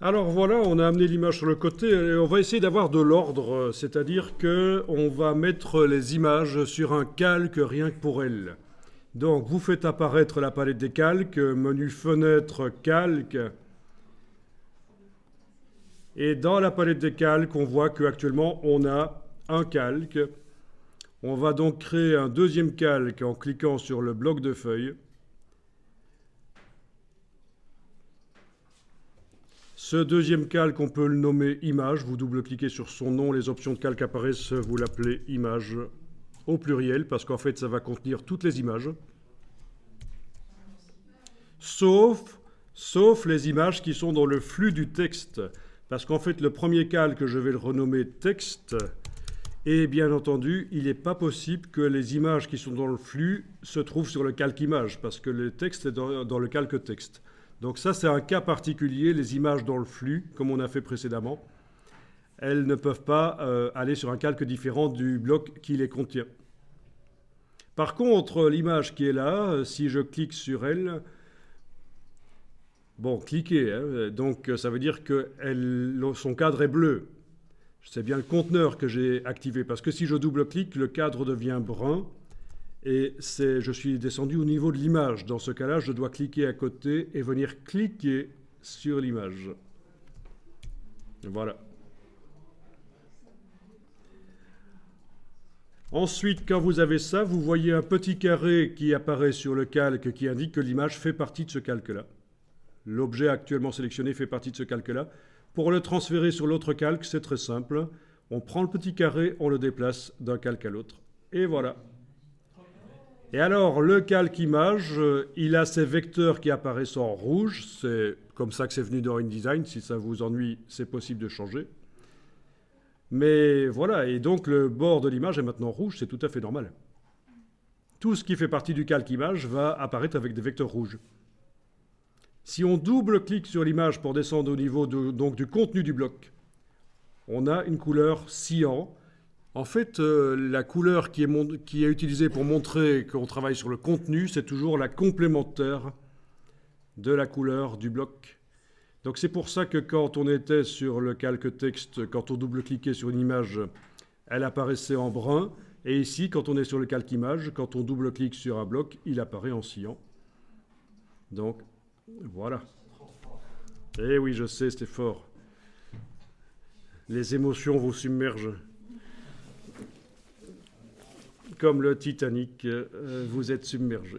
Alors voilà, on a amené l'image sur le côté et on va essayer d'avoir de l'ordre, c'est-à-dire qu'on va mettre les images sur un calque rien que pour elles. Donc vous faites apparaître la palette des calques, menu fenêtre calque. Et dans la palette des calques, on voit qu'actuellement on a un calque. On va donc créer un deuxième calque en cliquant sur le bloc de feuilles. Ce deuxième calque, on peut le nommer image. Vous double-cliquez sur son nom, les options de calque apparaissent, vous l'appelez image au pluriel, parce qu'en fait, ça va contenir toutes les images. Sauf les images qui sont dans le flux du texte. Parce qu'en fait, le premier calque, je vais le renommer texte. Et bien entendu, il n'est pas possible que les images qui sont dans le flux se trouvent sur le calque image, parce que le texte est dans le calque texte. Donc ça, c'est un cas particulier, les images dans le flux, comme on a fait précédemment. Elles ne peuvent pas aller sur un calque différent du bloc qui les contient. Par contre, l'image qui est là, si je clique sur elle, bon, cliquez, hein, donc ça veut dire que son cadre est bleu. C'est bien le conteneur que j'ai activé, parce que si je double-clique, le cadre devient brun. Et je suis descendu au niveau de l'image. Dans ce cas-là, je dois cliquer à côté et venir cliquer sur l'image. Voilà. Ensuite, quand vous avez ça, vous voyez un petit carré qui apparaît sur le calque qui indique que l'image fait partie de ce calque-là. L'objet actuellement sélectionné fait partie de ce calque-là. Pour le transférer sur l'autre calque, c'est très simple. On prend le petit carré, on le déplace d'un calque à l'autre. Et voilà. Et alors, le calque image, il a ces vecteurs qui apparaissent en rouge. C'est comme ça que c'est venu dans InDesign. Si ça vous ennuie, c'est possible de changer. Mais voilà, et donc le bord de l'image est maintenant rouge, c'est tout à fait normal. Tout ce qui fait partie du calque image va apparaître avec des vecteurs rouges. Si on double-clique sur l'image pour descendre au niveau donc du contenu du bloc, on a une couleur cyan. En fait, la couleur qui est utilisée pour montrer qu'on travaille sur le contenu, c'est toujours la complémentaire de la couleur du bloc. Donc c'est pour ça que quand on était sur le calque texte, quand on double-cliquait sur une image, elle apparaissait en brun. Et ici, quand on est sur le calque image, quand on double-clique sur un bloc, il apparaît en cyan. Donc, voilà. Eh oui, je sais, c'était fort. Les émotions vous submergent. Comme le Titanic, vous êtes submergé.